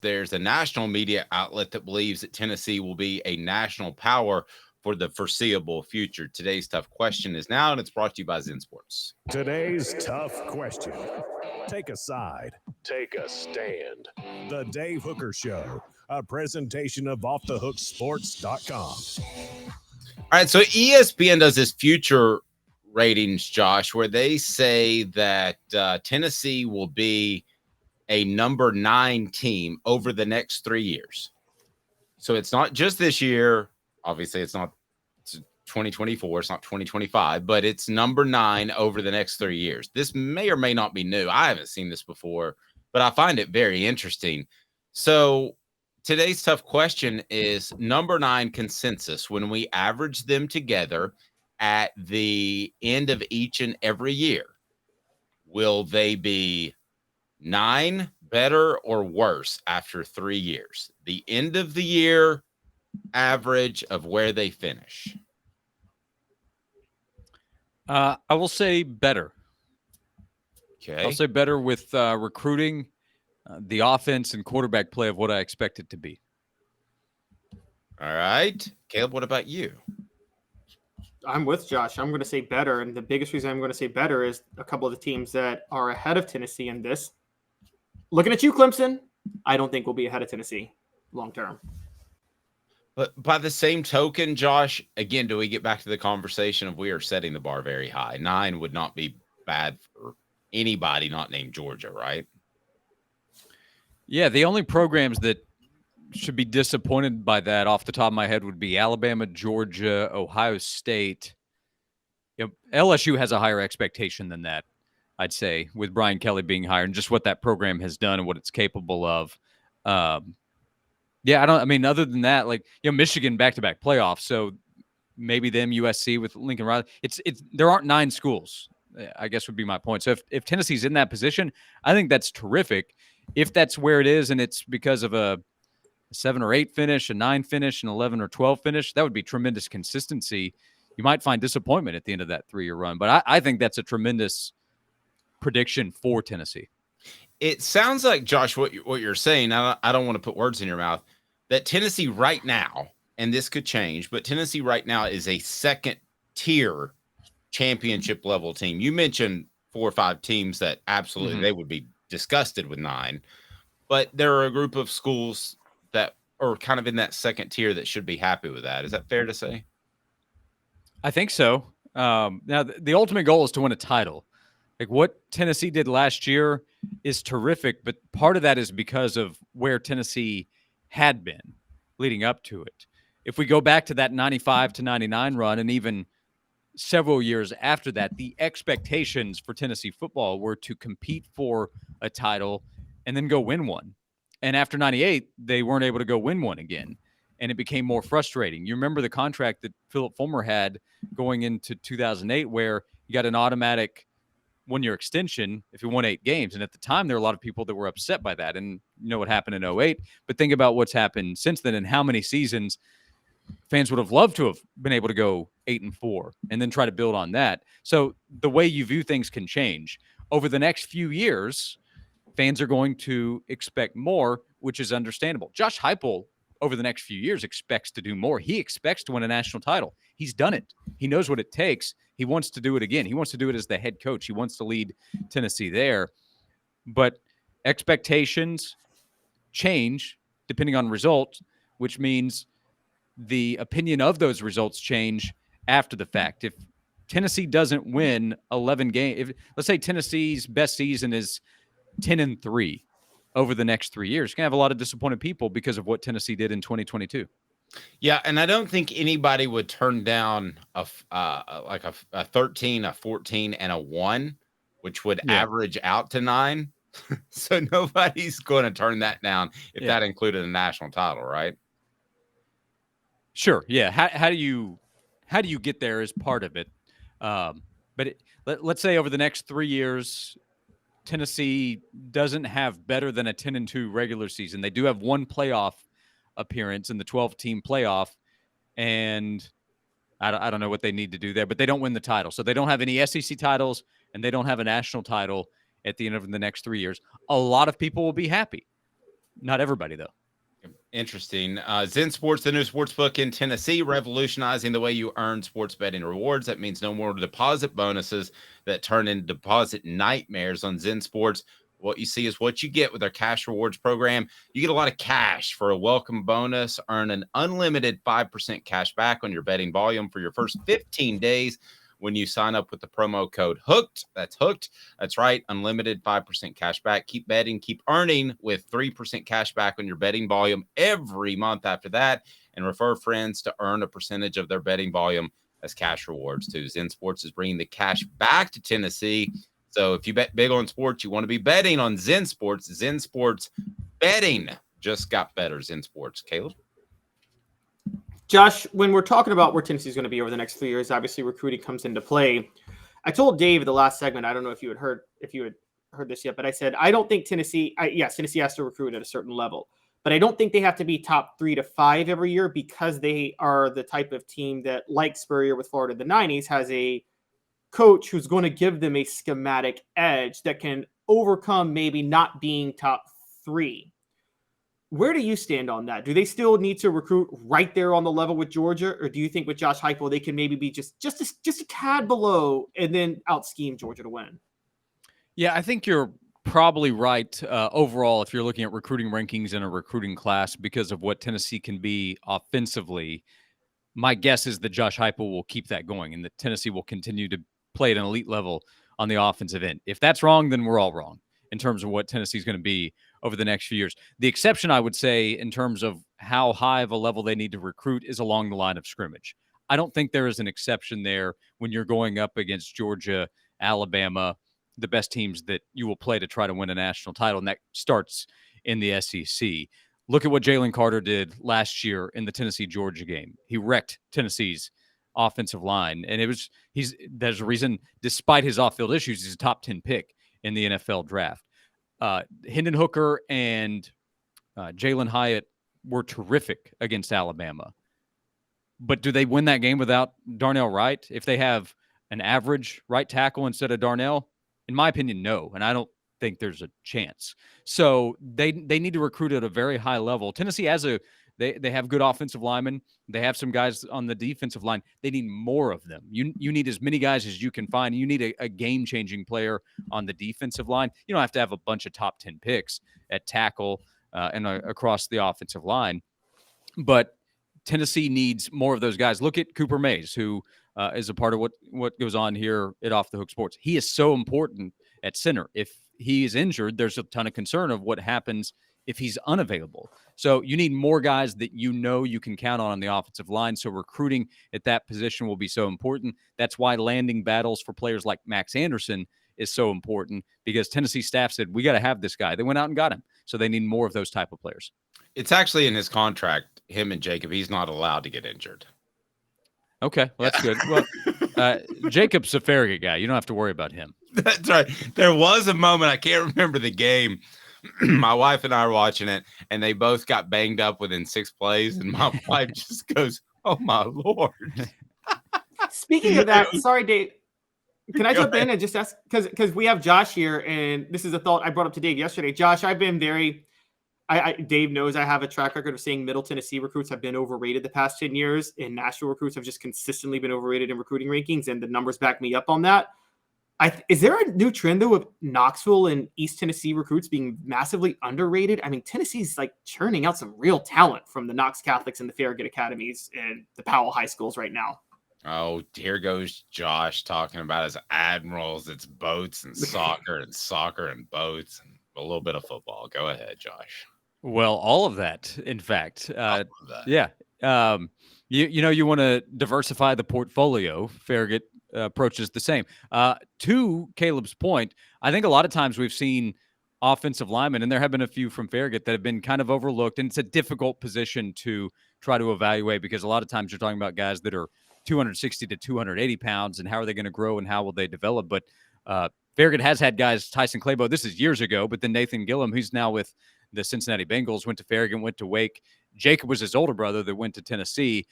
there's a national media outlet that believes that Tennessee will be a national power for the foreseeable future. Today's tough question is now, and it's brought to you by Zen Sports. Today's tough question. Take a side. Take a stand. The Dave Hooker Show, a presentation of offthehooksports.com. All right, so ESPN does this future ratings, Josh, where they say that Tennessee will be a number 9 team over the next 3 years. So it's not just this year. Obviously, it's 2024. It's not 2025, but it's number 9 over the next 3 years. This may or may not be new. I haven't seen this before, but I find it very interesting. So today's tough question is number 9 consensus. When we average them together at the end of each and every year, will they be 9 better or worse after 3 years? The end of the year average of where they finish. I will say better. Okay. I'll say better with recruiting, the offense, and quarterback play of what I expect it to be. All right. Caleb, what about you? I'm with Josh. I'm going to say better. And the biggest reason I'm going to say better is a couple of the teams that are ahead of Tennessee in this. Looking at you, Clemson, I don't think we'll be ahead of Tennessee long term. But by the same token, Josh, again, do we get back to the conversation of we are setting the bar very high? 9 would not be bad for anybody not named Georgia, right? Yeah, the only programs that should be disappointed by that off the top of my head would be Alabama, Georgia, Ohio State. LSU has a higher expectation than that, I'd say, with Brian Kelly being hired and just what that program has done and what it's capable of. Other than that, Michigan back-to-back playoffs, so maybe them, USC with Lincoln Riley. There aren't 9 schools, I guess would be my point. So if Tennessee's in that position, I think that's terrific. If that's where it is and it's because of a 7 or 8 finish, a 9 finish, an 11 or 12 finish, that would be tremendous consistency. You might find disappointment at the end of that 3-year run, but I think that's a tremendous prediction for Tennessee. It sounds like, Josh, what you're saying, I don't want to put words in your mouth, that Tennessee right now, and this could change, but Tennessee right now is a second-tier championship-level team. You mentioned 4 or 5 teams that absolutely they would be disgusted with 9, but there are a group of schools that are kind of in that second tier that should be happy with that. Is that fair to say? I think so. Now, the ultimate goal is to win a title. Like what Tennessee did last year is terrific, but part of that is because of where Tennessee had been leading up to it. If we go back to that 95 to 99 run and even several years after that, the expectations for Tennessee football were to compete for a title and then go win one. And after 98, they weren't able to go win one again. And it became more frustrating. You remember the contract that Philip Fulmer had going into 2008 where you got an automatic one-year extension if you won 8 games. And at the time, there were a lot of people that were upset by that. And you know what happened in 08. But think about what's happened since then and how many seasons fans would have loved to have been able to go 8-4 and then try to build on that. So the way you view things can change. Over the next few years, fans are going to expect more, which is understandable. Josh Heupel, over the next few years, expects to do more. He expects to win a national title. He's done it. He knows what it takes. He wants to do it again. He wants to do it as the head coach. He wants to lead Tennessee there. But expectations change depending on results, which means the opinion of those results change after the fact. If Tennessee doesn't win 11 games, let's say Tennessee's best season is 10-3 over the next 3 years, you're going to have a lot of disappointed people because of what Tennessee did in 2022. Yeah, and I don't think anybody would turn down a 13, a 14, and a 1, which would average out to 9. So nobody's going to turn that down if that included a national title, right? Sure. Yeah. How do you get there is part of it. But let's say over the next 3 years, Tennessee doesn't have better than a 10-2 regular season. They do have one playoff appearance in the 12-team playoff, and I don't know what they need to do there, but they don't win the title. So they don't have any SEC titles, and they don't have a national title at the end of the next 3 years. A lot of people will be happy. Not everybody, though. Interesting. Zen Sports, the new sports book in Tennessee, revolutionizing the way you earn sports betting rewards. That means no more deposit bonuses that turn into deposit nightmares on Zen Sports. What you see is what you get with our cash rewards program. You get a lot of cash for a welcome bonus, earn an unlimited 5% cash back on your betting volume for your first 15 days when you sign up with the promo code HOOKED. That's HOOKED. That's right. Unlimited 5% cash back. Keep betting, keep earning with 3% cash back on your betting volume every month after that. And refer friends to earn a percentage of their betting volume as cash rewards too. Zen Sports is bringing the cash back to Tennessee. So if you bet big on sports, you want to be betting on Zen Sports. Zen Sports betting just got better. Zen Sports. Caleb? Josh, when we're talking about where Tennessee's going to be over the next 3 years, obviously recruiting comes into play. I told Dave the last segment, I don't know if you had heard this yet, but I said I don't think Tennessee has to recruit at a certain level, but I don't think they have to be top 3 to 5 every year because they are the type of team that, like Spurrier with Florida in the 90s, has a coach who's going to give them a schematic edge that can overcome maybe not being top 3. Where do you stand on that? Do they still need to recruit right there on the level with Georgia, or do you think with Josh Heupel they can maybe be just a tad below and then out scheme Georgia to win? Yeah, I think you're probably right overall if you're looking at recruiting rankings in a recruiting class because of what Tennessee can be offensively. My guess is that Josh Heupel will keep that going and that Tennessee will continue to play at an elite level on the offensive end. If that's wrong, then we're all wrong in terms of what Tennessee's going to be over the next few years. The exception, I would say, in terms of how high of a level they need to recruit is along the line of scrimmage. I don't think there is an exception there when you're going up against Georgia, Alabama, the best teams that you will play to try to win a national title, and that starts in the SEC. Look at what Jalen Carter did last year in the Tennessee-Georgia game. He wrecked Tennessee's offensive line, and there's a reason, despite his off-field issues, he's a top 10 pick in the NFL draft. Hendon Hooker and Jalen Hyatt were terrific against Alabama. But do they win that game without Darnell Wright? If they have an average right tackle instead of Darnell? In my opinion, no. And I don't think there's a chance. So they need to recruit at a very high level. Tennessee has they have good offensive linemen. They have some guys on the defensive line. They need more of them. You need as many guys as you can find. You need a game-changing player on the defensive line. You don't have to have a bunch of top 10 picks at tackle and across the offensive line. But Tennessee needs more of those guys. Look at Cooper Mays, who is a part of what goes on here at Off the Hook Sports. He is so important at center. If he is injured, there's a ton of concern of what happens if he's unavailable. So you need more guys that you can count on the offensive line. So recruiting at that position will be so important. That's why landing battles for players like Max Anderson is so important, because Tennessee staff said, we got to have this guy. They went out and got him. So they need more of those type of players. It's actually in his contract, him and Jacob, he's not allowed to get injured. Okay, well, that's good. Well, Jacob's a Farragut guy. You don't have to worry about him. That's right. There was a moment, I can't remember the game. My wife and I were watching it, and they both got banged up within 6 plays, and my wife just goes, "Oh my Lord." Speaking of that, sorry, Dave. Can I jump in and just ask, because we have Josh here, and this is a thought I brought up to Dave yesterday. Josh, I've been Dave knows I have a track record of saying Middle Tennessee recruits have been overrated the past 10 years, and national recruits have just consistently been overrated in recruiting rankings, and the numbers back me up on that. Is there a new trend, though, of Knoxville and East Tennessee recruits being massively underrated? I mean, Tennessee's like churning out some real talent from the Knox Catholics and the Farragut Academies and the Powell High Schools right now. Oh, here goes Josh talking about his admirals. It's boats and soccer and boats and a little bit of football. Go ahead, Josh. Well, all of that, in fact. All of that. Yeah. You want to diversify the portfolio. Farragut approaches the same. To Caleb's point, I think a lot of times we've seen offensive linemen, and there have been a few from Farragut that have been kind of overlooked, and it's a difficult position to try to evaluate because a lot of times you're talking about guys that are 260 to 280 pounds, and how are they going to grow and how will they develop? But Farragut has had guys, Tyson Claybo, this is years ago, but then Nathan Gillum, who's now with the Cincinnati Bengals, went to Farragut, went to Wake. Jacob was his older brother that went to Tennessee.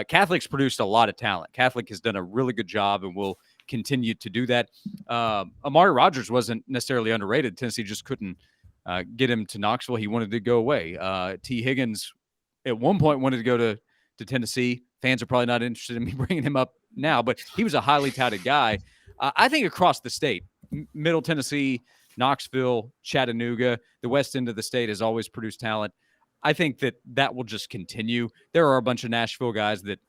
Catholic's produced a lot of talent. Catholic has done a really good job and will continue to do that. Amari Rogers wasn't necessarily underrated. Tennessee just couldn't get him to Knoxville. He wanted to go away. T. Higgins at one point wanted to go to Tennessee. Fans are probably not interested in me bringing him up now, but he was a highly touted guy. I think across the state, Middle Tennessee, Knoxville, Chattanooga, the west end of the state has always produced talent. I think that will just continue. There are a bunch of Nashville guys that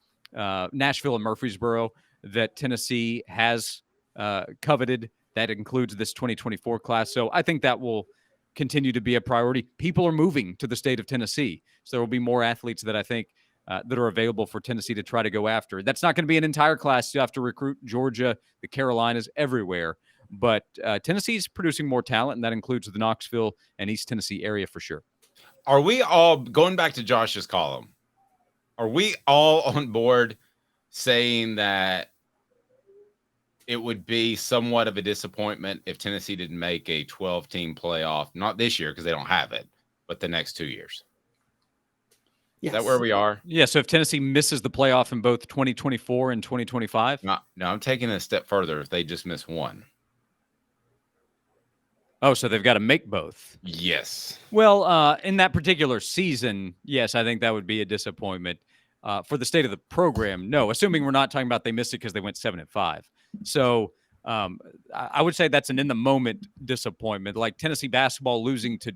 Nashville and Murfreesboro that Tennessee has coveted. That includes this 2024 class. So I think that will continue to be a priority. People are moving to the state of Tennessee. So there will be more athletes that I think that are available for Tennessee to try to go after. That's not going to be an entire class. You have to recruit Georgia, the Carolinas, everywhere. But Tennessee's producing more talent, and that includes the Knoxville and East Tennessee area for sure. Are we all, going back to Josh's column, are we all on board saying that it would be somewhat of a disappointment if Tennessee didn't make a 12-team playoff, not this year because they don't have it, but the next 2 years? Yes. Is that where we are? Yeah, so if Tennessee misses the playoff in both 2024 and 2025? No, I'm taking it a step further if they just miss one. Oh, so they've got to make both. Yes. Well, in that particular season, yes, I think that would be a disappointment. For the state of the program, no, assuming we're not talking about they missed it because they went 7-5. So I would say that's an in-the-moment disappointment. Like Tennessee basketball losing to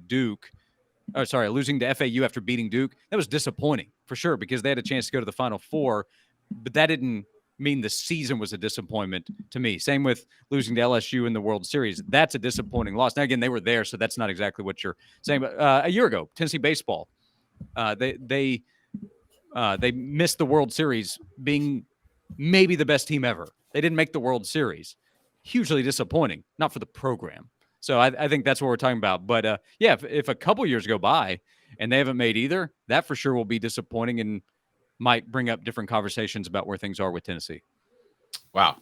FAU after beating Duke, that was disappointing for sure because they had a chance to go to the Final Four, but that didn't mean the season was a disappointment to me. Same with losing to LSU in the World Series. That's a disappointing loss. Now, again, they were there, so that's not exactly what you're saying. But a year ago, Tennessee baseball, they missed the World Series being maybe the best team ever. They didn't make the World Series. Hugely disappointing, not for the program. So I think that's what we're talking about. But, yeah, if a couple years go by and they haven't made either, that for sure will be disappointing and might bring up different conversations about where things are with Tennessee. Wow.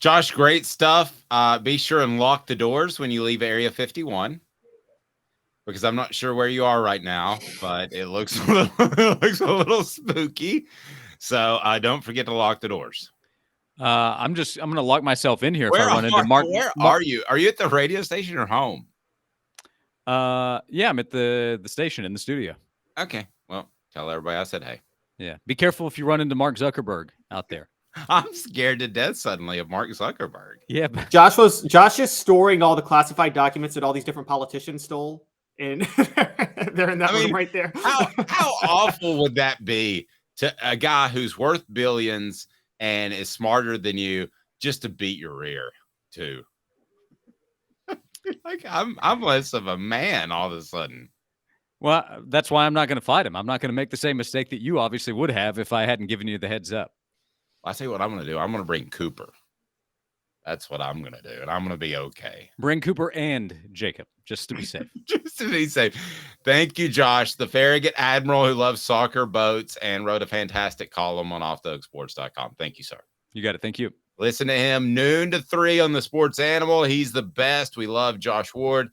Josh, great stuff. Be sure and lock the doors when you leave Area 51. Because I'm not sure where you are right now, but it looks a little spooky. So don't forget to lock the doors. I'm going to lock myself in here Where if I run into Mark. Where are you? Are you at the radio station or home? Yeah, I'm at the station in the studio. Okay. Well, tell everybody I said hey. Yeah. Be careful if you run into Mark Zuckerberg out there. I'm scared to death suddenly of Mark Zuckerberg. Yeah. Josh is storing all the classified documents that all these different politicians stole. And they're in that room right there. How awful would that be to a guy who's worth billions and is smarter than you just to beat your rear too? Like I'm less of a man all of a sudden. Well, that's why I'm not going to fight him. I'm not going to make the same mistake that you obviously would have if I hadn't given you the heads up. I'll tell you what I'm going to do. I'm going to bring Cooper. That's what I'm going to do, and I'm going to be okay. Bring Cooper and Jacob, just to be safe. Just to be safe. Thank you, Josh, the Farragut Admiral who loves soccer, boats, and wrote a fantastic column on offthehooksports.com. Thank you, sir. You got it. Thank you. Listen to him noon to 3 on the Sports Animal. He's the best. We love Josh Ward.